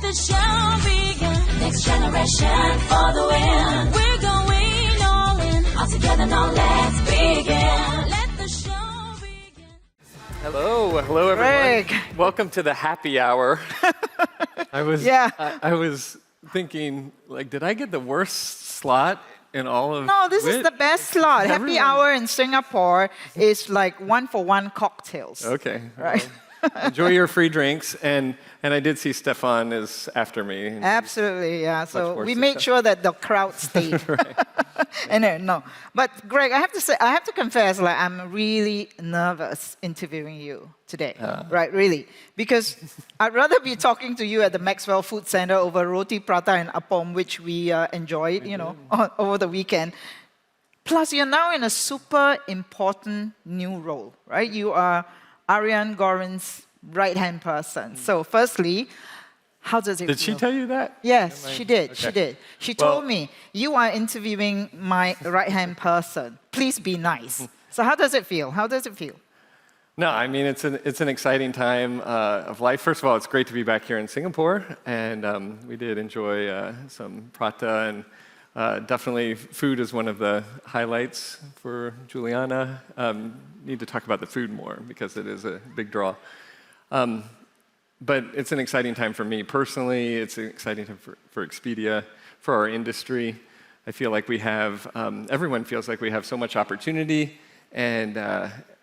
the show begin. Next generation for the win. We're going all in. All together now, let's begin. Let the show begin. Hello everyone. Greg. Welcome to the happy hour. I was thinking, like, did I get the worst slot in all of No, this is WiT? the best slot. Happy Everyone- hour in Singapore is like 1-for-1 cocktails. Okay. Right. Well, enjoy your free drinks, and I did see Stefan is after me. Absolutely, yeah. So more we made sure that the crowd stayed. And no, but Greg, I have to confess, like I'm really nervous interviewing you today, right? Really, because I'd rather be talking to you at the Maxwell Food Center over roti prata and appam, which we enjoyed, over the weekend. Plus, you're now in a super important new role, right? You are Ariane Gorin's right-hand person. So firstly, how does it feel? Did she tell you that? Yes, she did. Okay. She did. She Well- told me, you are interviewing my right-hand person. Please be nice. So how does it feel? How does it feel? No, I mean, it's an exciting time of life. First of all, it's great to be back here in Singapore, and we did enjoy some prata, and definitely food is one of the highlights for Juliana. Need to talk about the food more because it is a big draw. But it's an exciting time for me personally. It's an exciting time for Expedia, for our industry. I feel like we have, everyone feels like we have so much opportunity, and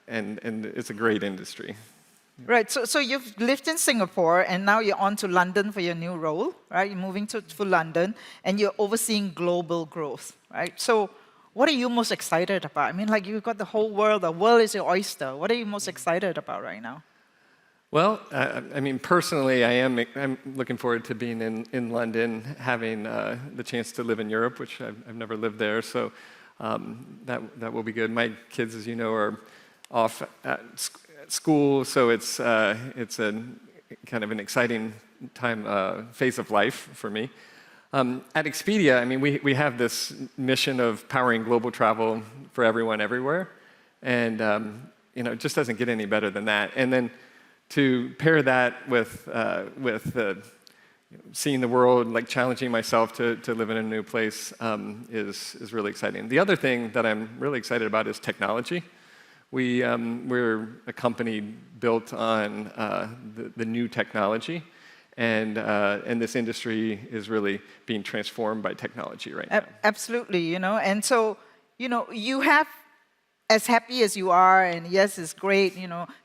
it's a great industry. Right, so you've lived in Singapore, and now you're on to London for your new role, right? You're moving to London, and you're overseeing global growth, right? So what are you most excited about? I mean, like, you've got the whole world. The world is your oyster. What are you most excited about right now? Well, I mean, personally, I'm looking forward to being in London, having the chance to live in Europe, which I've never lived there, so that will be good. My kids, as you know, are off at school, so it's a kind of an exciting time, phase of life for me. At Expedia, I mean, we have this mission of powering global travel for everyone, everywhere, and it just doesn't get any better than that. And then to pair that with seeing the world, like challenging myself to live in a new place, is really exciting. The other thing that I'm really excited about is technology. We're a company built on the new technology, and this industry is really being transformed by technology right now. Absolutely, and so, you have, as happy as you are, and yes, it's great,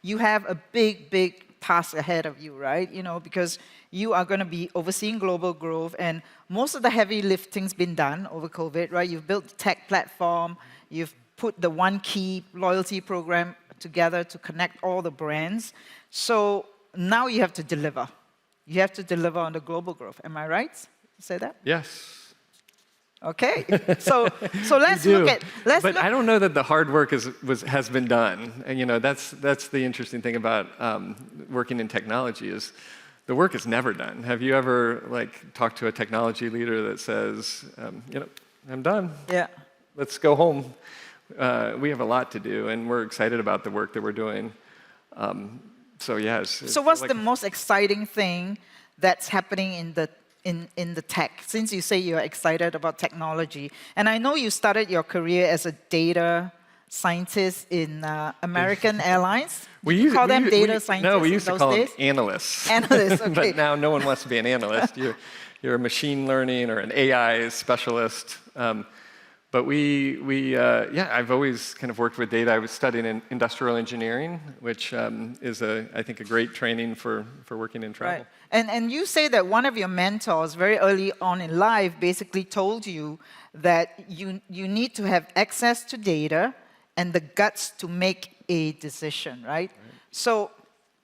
you have a big task ahead of you, right? Because you are going to be overseeing global growth, and most of the heavy lifting's been done over COVID, right? You've built the tech platform, you've put the One Key loyalty program together to connect all the brands. So now you have to deliver. You have to deliver on the global growth. Am I right to say that? Yes. Okay, so let's look at. But I don't know that the hard work has been done, and that's the interesting thing about working in technology is the work is never done. Have you ever talked to a technology leader that says, I'm done. Yeah. Let's go home. We have a lot to do, and we're excited about the work that we're doing. So yes. So what's the most exciting thing that's happening in the tech, since you say you're excited about technology? And I know you started your career as a data scientist in American Airlines. We call them data scientists. No, we used to call them days? analysts. Analysts, okay. But now no one wants to be an analyst. You're a machine learning or an AI specialist. But I've always kind of worked with data. I was studying in industrial engineering, which is, I think, a great training for working in travel. Right. And you say that one of your mentors very early on in life basically told you that you need to have access to data and the guts to make a decision, right? So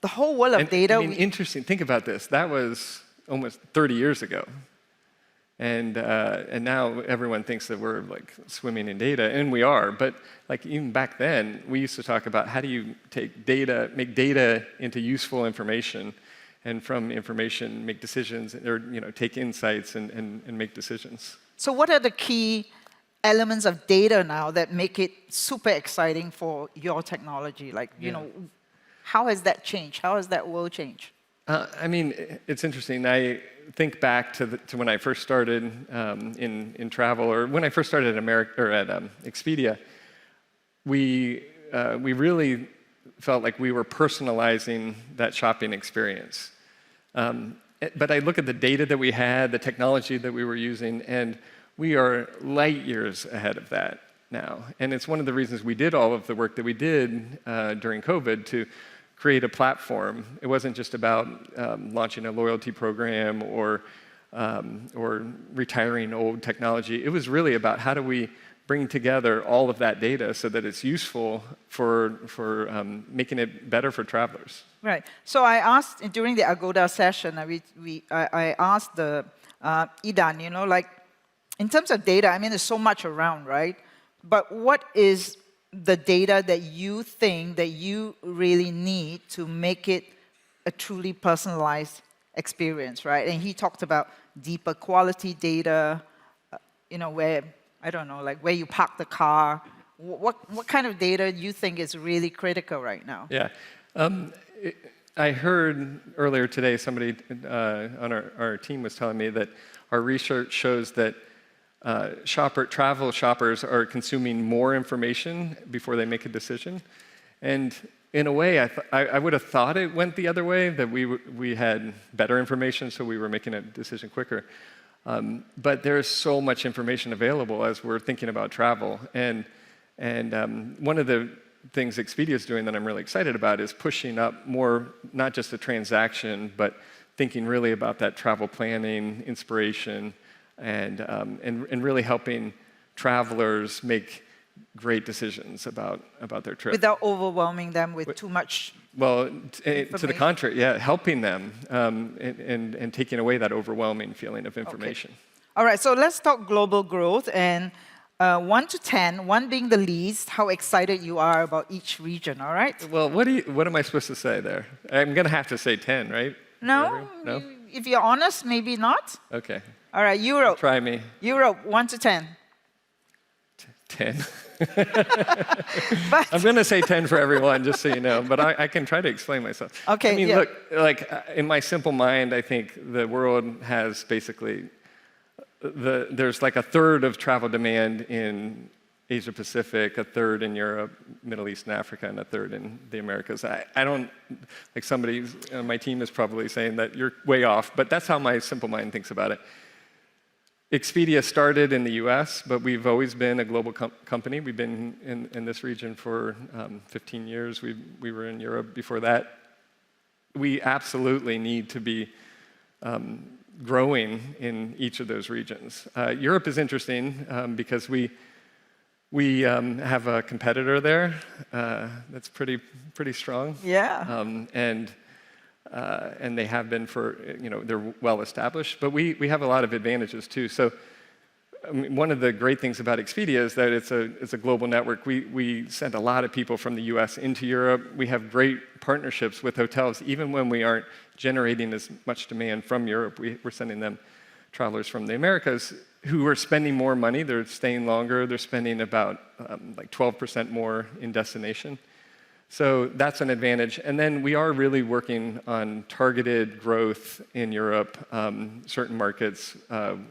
the whole world of data... I mean, interesting. Think about this. That was almost 30 years ago. And now everyone thinks that we're swimming in data, and we are. But even back then, we used to talk about how do you take data, make data into useful information, and from information make decisions, or take insights and make decisions. So what are the key elements of data now that make it super exciting for your technology? How has that changed? How has that world changed? I mean, it's interesting. I think back to when I first started in travel, or when I first started at Expedia. We really felt like we were personalizing that shopping experience. But I look at the data that we had, the technology that we were using, and we are light years ahead of that now. And it's one of the reasons we did all of the work that we did during COVID to create a platform. It wasn't just about launching a loyalty program or retiring old technology. It was really about how do we bring together all of that data so that it's useful for making it better for travelers. Right. So I asked during the Agoda session, I asked the Idan, you know, like in terms of data, I mean, there's so much around, right? But what is the data that you think that you really need to make it a truly personalized experience, right? And he talked about deeper quality data, you know, where, I don't know, like where you park the car. What kind of data you think is really critical right now? Yeah. I heard earlier today somebody on our team was telling me that our research shows that travel shoppers are consuming more information before they make a decision. And in a way, I would have thought it went the other way, that we had better information, so we were making a decision quicker. But there's so much information available as we're thinking about travel. And one of the things Expedia is doing that I'm really excited about is pushing up more, not just a transaction, but thinking really about that travel planning, inspiration, and really helping travelers make great decisions about their trip. Without overwhelming them with too much. Well, to the contrary, yeah, helping them and taking away that overwhelming feeling of information. Okay. All right, so let's talk global growth, and 1 to 10, 1 being the least, how excited you are about each region, all right? Well, what am I supposed to say there? I'm going to have to say 10, right? No, no? If you're honest, maybe not. Okay. All right, Europe. Try me. Europe, 1 to 10. 10. But I'm going to say 10 for everyone, just so you know, but I can try to explain myself. Okay, I mean, yeah. look, like in my simple mind, I think the world has basically, there's like a third of travel demand in Asia Pacific, a third in Europe, Middle East and Africa, and a third in the Americas. I don't, like somebody on my team is probably saying that you're way off, but that's how my simple mind thinks about it. Expedia started in the US, but we've always been a global company. We've been in this region for 15 years. We were in Europe before that. We absolutely need to be growing in each of those regions. Europe is interesting because we have a competitor there that's pretty strong. Yeah. And they have been for, they're well established, but we have a lot of advantages too. So I mean, one of the great things about Expedia is that it's a global network. We send a lot of people from the US into Europe. We have great partnerships with hotels. Even when we aren't generating as much demand from Europe, we're sending them travelers from the Americas who are spending more money. They're staying longer. They're spending about like 12% more in destination. So that's an advantage. And then we are really working on targeted growth in Europe, certain markets,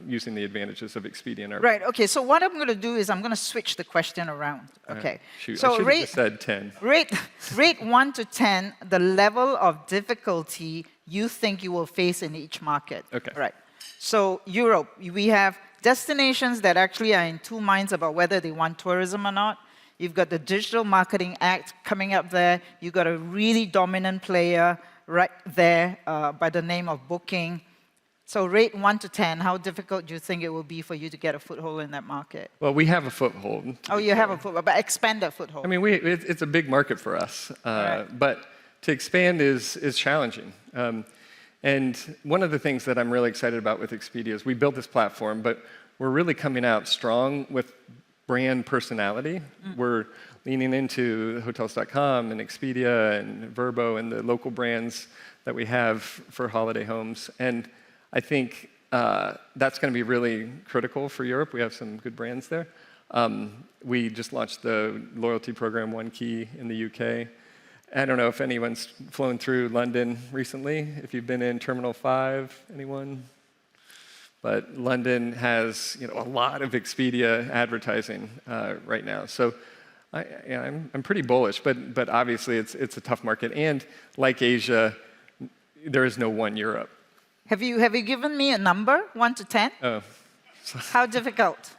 using the advantages of Expedia in our... Right, okay, so what I'm going to do is I'm going to switch the question around. Okay. Shoot, So I should have just said 10. Rate 1 to 10 the level of difficulty you think you will face in each market. Okay. Right. So Europe, we have destinations that actually are in two minds about whether they want tourism or not. You've got the Digital Marketing Act coming up there. You've got a really dominant player right there by the name of Booking. So rate 1 to 10, how difficult do you think it will be for you to get a foothold in that market? Well, we have a foothold. Oh, you have a foothold, but expand that foothold. I mean, it's a big market for us, Right. but to expand is challenging. And one of the things that I'm really excited about with Expedia is we built this platform, but we're really coming out strong with brand personality. We're leaning into Hotels.com and Expedia and Vrbo and the local brands that we have for holiday homes. And I think that's going to be really critical for Europe. We have some good brands there. We just launched the loyalty program, One Key, in the UK. I don't know if anyone's flown through London recently, if you've been in Terminal 5, anyone? But London has a lot of Expedia advertising right now. So I'm pretty bullish, but obviously it's a tough market. And like Asia, there is no one Europe. Have you given me a number, 1 to 10? Oh. How difficult?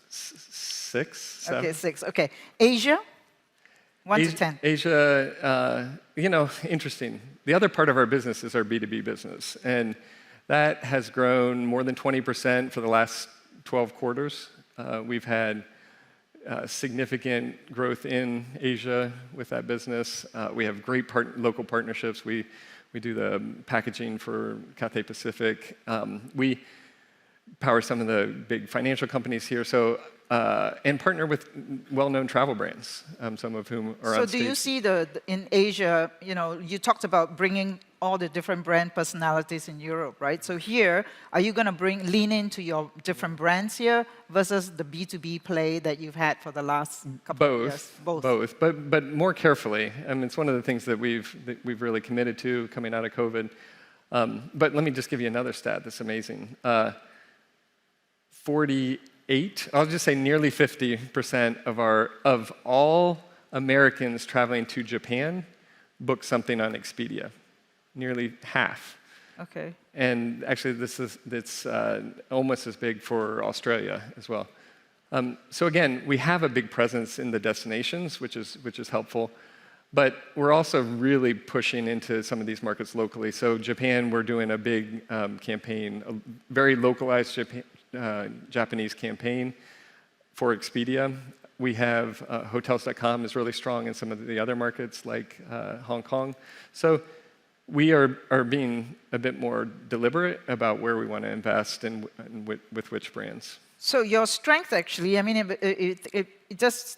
6, 7. Okay, 6. Okay. Asia? 1 to 10. Asia, interesting. The other part of our business is our B2B business. And that has grown more than 20% for the last 12 quarters. We've had significant growth in Asia with that business. We have great local partnerships. We do the packaging for Cathay Pacific. We power some of the big financial companies here. So and partner with well-known travel brands, some of whom are on stage. So do you see in Asia, you talked about bringing all the different brand personalities in Europe, right? So here, are you going to lean into your different brands here versus the B2B play that you've had for the last couple of years? Both, but more carefully. I mean, it's one of the things that we've really committed to coming out of COVID. But let me just give you another stat that's amazing. 48, I'll just say nearly 50% of all Americans traveling to Japan book something on Expedia. Nearly half. Okay. And actually, it's almost as big for Australia as well. So again, we have a big presence in the destinations, which is helpful. But we're also really pushing into some of these markets locally. So Japan, we're doing a big campaign, a very localized Japanese campaign for Expedia. We have Hotels.com is really strong in some of the other markets like Hong Kong. So we are being a bit more deliberate about where we want to invest and with which brands. So your strength, actually, I mean, it just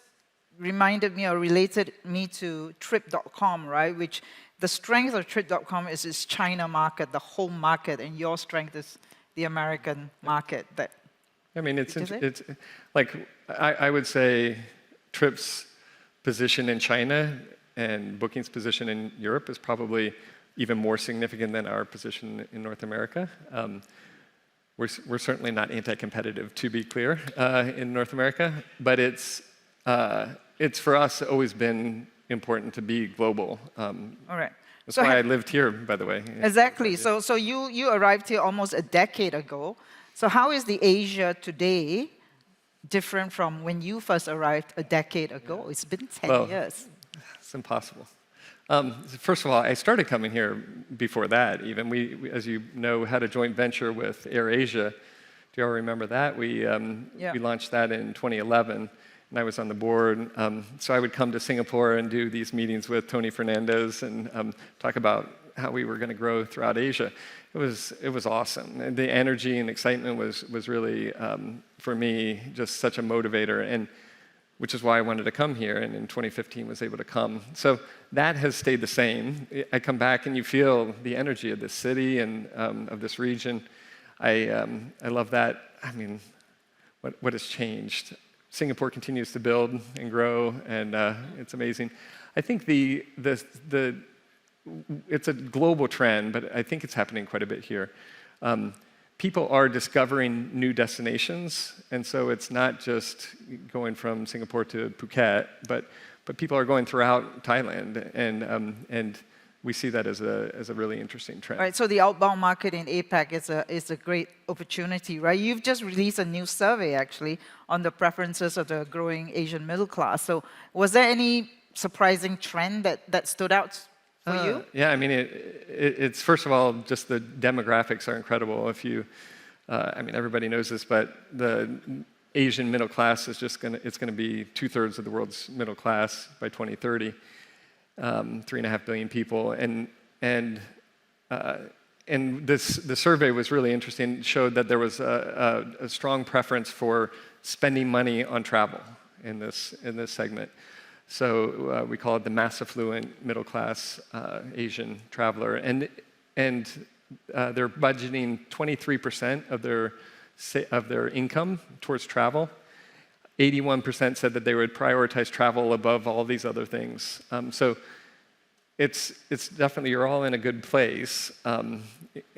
reminded me or related me to Trip.com, right? Which the strength of Trip.com is its China market, the home market, and your strength is the American market. I mean, it's like I would say Trip's position in China and Booking's position in Europe is probably even more significant than our position in North America. We're certainly not anti-competitive, to be clear, in North America, but it's for us always been important to be global. All right. That's why I lived here, by the way. Exactly. So you arrived here almost a decade ago. So how is the Asia today different from when you first arrived a decade ago? It's been 10 years. It's impossible. First of all, I started coming here before that. Even we, as you know, had a joint venture with AirAsia. Do you all remember that? We launched that in 2011, and I was on the board. So I would come to Singapore and do these meetings with Tony Fernandez and talk about how we were going to grow throughout Asia. It was awesome. And the energy and excitement was really, for me, just such a motivator. And which is why I wanted to come here, and in 2015 was able to come. So that has stayed the same. I come back and you feel the energy of this city and of this region. I love that. I mean, what has changed? Singapore continues to build and grow, and it's amazing. I think it's a global trend, but I think it's happening quite a bit here. People are discovering new destinations, and so it's not just going from Singapore to Phuket, but people are going throughout Thailand, and we see that as a really interesting trend. Right. So the outbound market in APAC is a great opportunity, right? You've just released a new survey actually on the preferences of the growing Asian middle class. So was there any surprising trend that stood out? For you? Yeah, I mean, it's first of all, just the demographics are incredible. If you, I mean, everybody knows this, but the Asian middle class is it's going to be 2/3 of the world's middle class by 2030, 3.5 billion people, and the survey was really interesting. It showed that there was a strong preference for spending money on travel in this segment. So we call it the mass affluent middle class Asian traveler, and they're budgeting 23% of their income towards travel. 81% said that they would prioritize travel above all these other things. So it's definitely, you're all in a good place.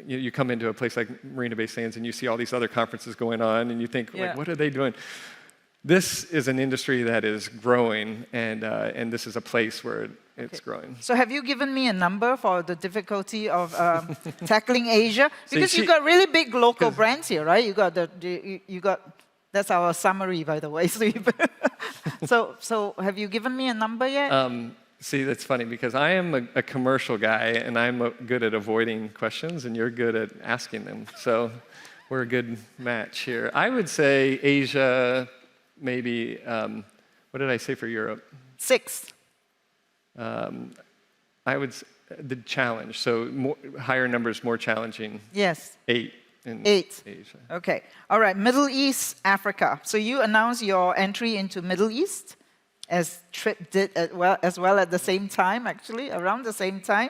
You come into a place like Marina Bay Sands and you see all these other conferences going on and you think, Yeah. like, what are they doing? This is an industry that is growing, and this is a place where it's growing. So have you given me a number for the difficulty of tackling Asia? Because you've got really big local brands here, right? You got that's our summary, by the way. So have you given me a number yet? See, that's funny because I am a commercial guy and I'm good at avoiding questions and you're good at asking them. So we're a good match here. I would say Asia, maybe, what did I say for Europe? 6. I would, the challenge, so higher numbers, more challenging. Yes. 8 in 8. Asia. Okay. All right. Middle East, Africa. So you announced your entry into Middle East, as Trip did as well at the same time, actually, around the same time.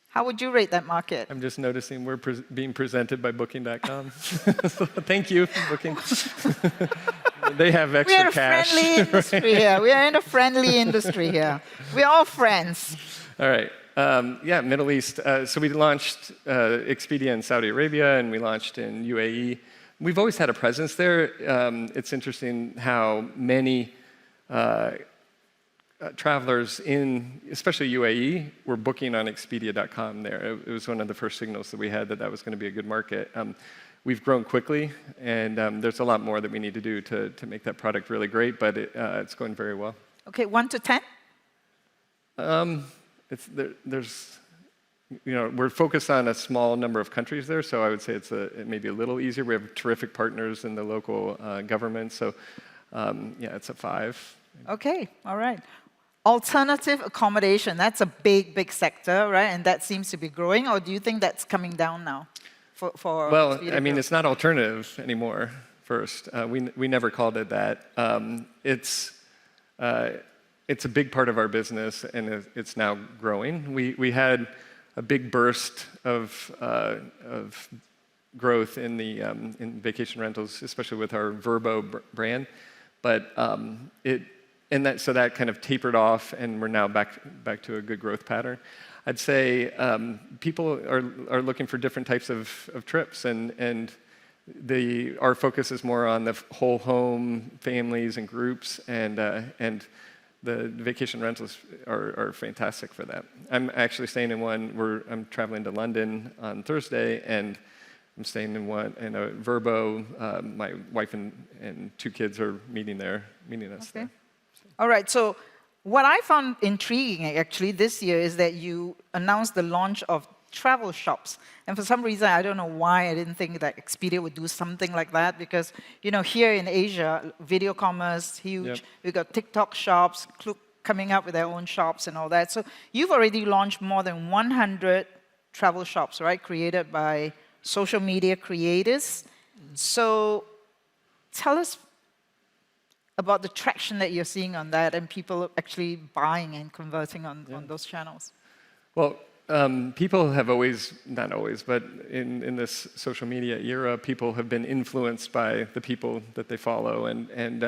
How would you rate that market? I'm just noticing we're being presented by Booking.com. So thank you, Booking. They have extra cash. We are a friendly industry here. We are in a friendly industry here. We're all friends. All right. Yeah, Middle East. So we launched Expedia in Saudi Arabia, and we launched in UAE. We've always had a presence there. It's interesting how many travelers in, especially UAE, were booking on Expedia.com there. It was one of the first signals that we had that was going to be a good market. We've grown quickly, and there's a lot more that we need to do to make that product really great, but it's going very well. Okay, 1 to 10? There's, we're focused on a small number of countries there, so I would say it may be a little easier. We have terrific partners in the local government, so yeah, it's a 5. Okay, all right. Alternative accommodation, that's a big, big sector, right? And that seems to be growing, or do you think that's coming down now? Well, I mean, it's not alternative anymore, first. We never called it that. It's a big part of our business, and it's now growing. We had a big burst of growth in vacation rentals, especially with our Vrbo brand. But so that kind of tapered off, and we're now back to a good growth pattern. I'd say people are looking for different types of trips, and our focus is more on the whole home families and groups, and the vacation rentals are fantastic for that. I'm actually staying in one. I'm traveling to London on Thursday, and I'm staying in a Vrbo. My wife and 2 kids are meeting us there. All right, so what I found intriguing actually this year is that you announced the launch of travel shops. And for some reason, I don't know why I didn't think that Expedia would do something like that, because here in Asia, video commerce, huge. Yep. We've got TikTok shops coming up with their own shops and all that. So you've already launched more than 100 travel shops, right, created by social media creators. So tell us about the traction that you're seeing on that and people actually buying and converting on those channels. Well, people have always, not always, but in this social media era, people have been influenced by the people that they follow. And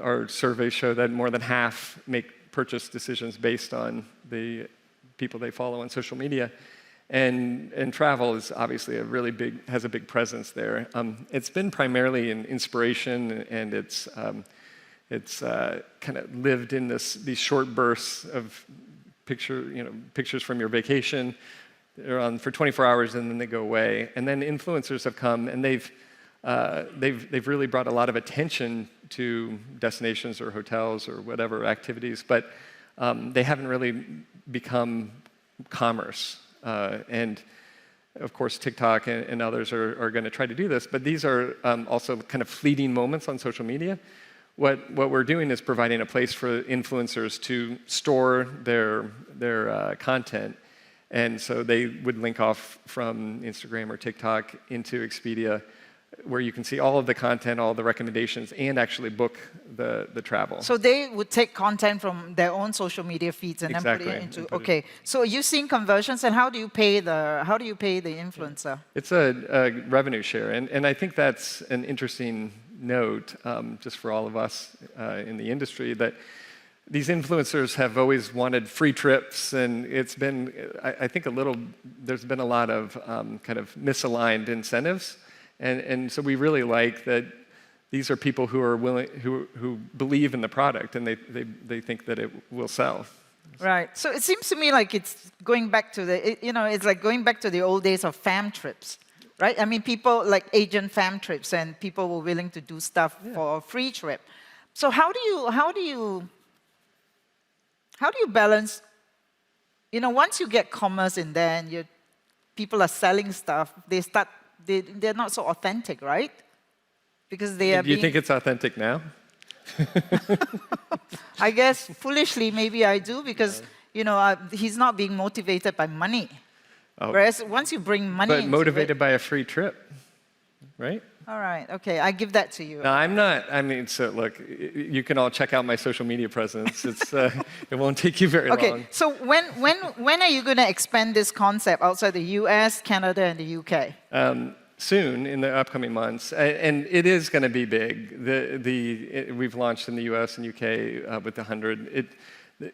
our surveys show that more than half make purchase decisions based on the people they follow on social media. And travel is obviously has a big presence there. It's been primarily an inspiration, and it's kind of lived in these short bursts of pictures from your vacation. They're on for 24 hours and then they go away. And then influencers have come, and they've really brought a lot of attention to destinations or hotels or whatever activities, but they haven't really become commerce. And of course, TikTok and others are going to try to do this, but these are also kind of fleeting moments on social media. What we're doing is providing a place for influencers to store their content, and so they would link off from Instagram or TikTok into Expedia, where you can see all of the content, all the recommendations, and actually book the travel. So they would take content from their own social media feeds and then put it into. Okay. So are you seeing conversions, and how do you pay the influencer? It's a revenue share, and I think that's an interesting note, just for all of us in the industry, that these influencers have always wanted free trips, and it's been, I think, there's been a lot of kind of misaligned incentives, and so we really like that these are people who are willing, who believe in the product, and they think that it will sell. Right. So it seems to me like it's going back to it's like going back to the old days of fam trips, right? I mean, people like agent fam trips, and people were willing to do stuff for a free trip. So how do you balance? Once you get commerce in there, and people are selling stuff, they're not so authentic, right? Because they are. Do you think it's authentic now? I guess foolishly, maybe I do, because he's not being motivated by money. Oh. Whereas once you bring money, but motivated by a free trip, right? All right. Okay, I give that to you. No, I'm not. I mean, so look, you can all check out my social media presence. It's it won't take you very long. Okay. So when are you going to expand this concept outside the U.S., Canada, and the U.K.? Soon, in the upcoming months, and it is going to be big. We've launched in the U.S. and U.K. With the 100.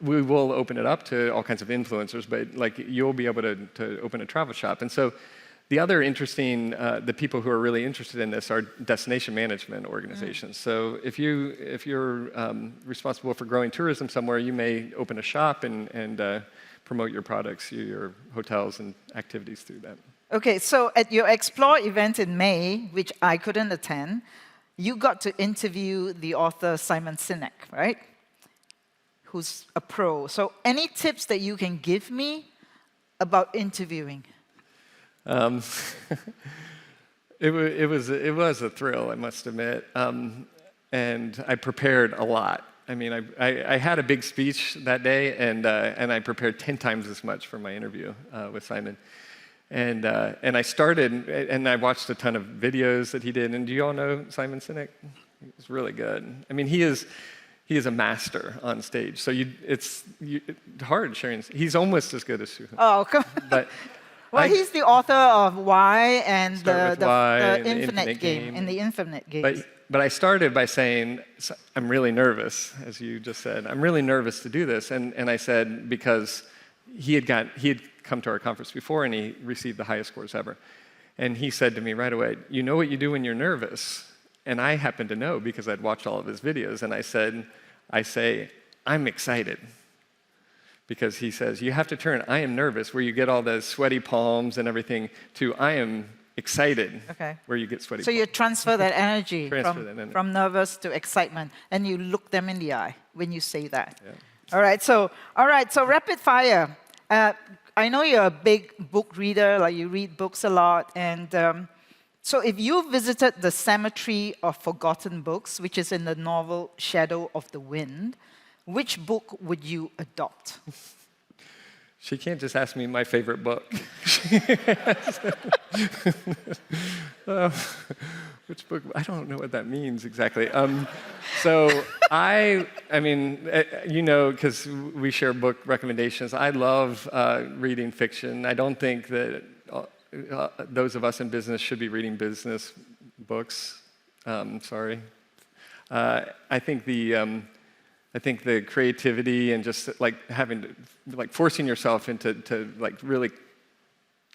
We will open it up to all kinds of influencers, but like you'll be able to open a travel shop. And so, the other interesting, the people who are really interested in this are destination management organizations. So if you're responsible for growing tourism somewhere, you may open a shop and promote your products, your hotels and activities through that. Okay, so at your Explore event in May, which I couldn't attend, you got to interview the author Simon Sinek, right? Who's a pro. So any tips that you can give me about interviewing? It was a thrill, I must admit, and I prepared a lot. I mean, I had a big speech that day, and I prepared 10 times as much for my interview with Simon. And I started, and I watched a ton of videos that he did. And do you all know Simon Sinek? He's really good. I mean, he is a master on stage. So it's hard sharing. He's almost as good as Siew. Oh, come on. But well, he's the author of WiT and the Infinite Game. In the Infinite Game. But I started by saying, I'm really nervous, as you just said. I'm really nervous to do this. And I said, because he had come to our conference before, and he received the highest scores ever. And he said to me right away, you know what you do when you're nervous? And I happened to know because I'd watched all of his videos. And I say, I'm excited. Because he says, you have to turn I am nervous, where you get all the sweaty palms and everything, to I am excited, where you get sweaty palms. So you transfer that energy from nervous to excitement, and you look them in the eye when you say that. Yeah. All right, so rapid fire. I know you're a big book reader, like you read books a lot, and so if you visited the Cemetery of Forgotten Books, which is in the novel Shadow of the Wind, which book would you adopt? She can't just ask me my favorite book. Which book? I don't know what that means exactly. So I mean, because we share book recommendations, I love reading fiction. I don't think that those of us in business should be reading business books. Sorry. I think the creativity and just like forcing yourself into really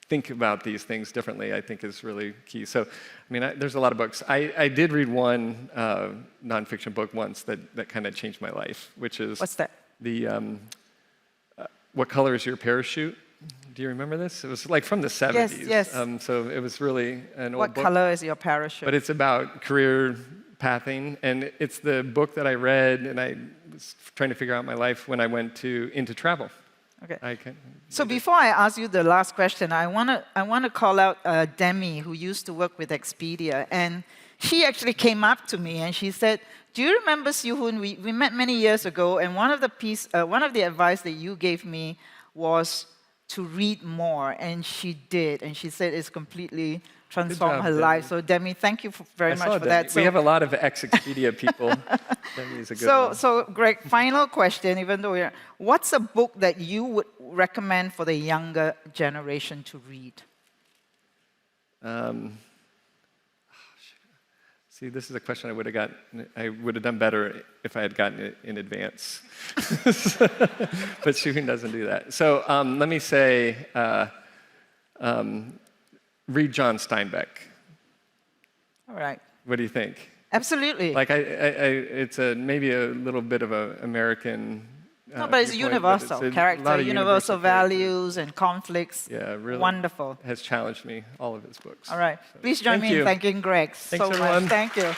think about these things differently, I think is really key. So, I mean, there's a lot of books. I did read one nonfiction book once that kind of changed my life, which is... What's that? What Color is Your Parachute? Do you remember this? It was like from the 70s. Yes. So it was really an old book. What color is your parachute? But it's about career pathing, and it's the book that I read, and I was trying to figure out my life when I went into travel. Okay. So before I ask you the last question, I want to call out Demi, who used to work with Expedia, and she actually came up to me and she said, "Do you remember Siew Hoon? We met many years ago, and one of the advice that you gave me was to read more," and she did, and she said it's completely transformed her life. So Demi, thank you very much for that. We have a lot of ex-Expedia people. Demi's a good one. So Greg, final question, even though what's a book that you would recommend for the younger generation to read? It's See, this is a question I would have done better if I had gotten it in advance. But Hoon doesn't do that. So let me say, read John Steinbeck. All right. What do you think? Absolutely. Like, it's maybe a little bit of an American. No, but it's universal character, universal values and conflicts. Yeah, really. Wonderful. Has challenged me, all of his books. All right. So, Please join me in thanking Greg Thanks, so everyone. much. Thank you.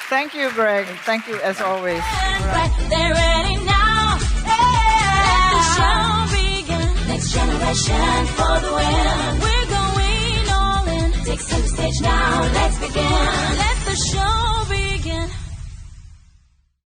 Thank you, Greg. Thank you as always. Right, they're ready now. Let the show begin. Next generation for the win. We're going all in. Take center stage now. Let's begin. Let the show begin.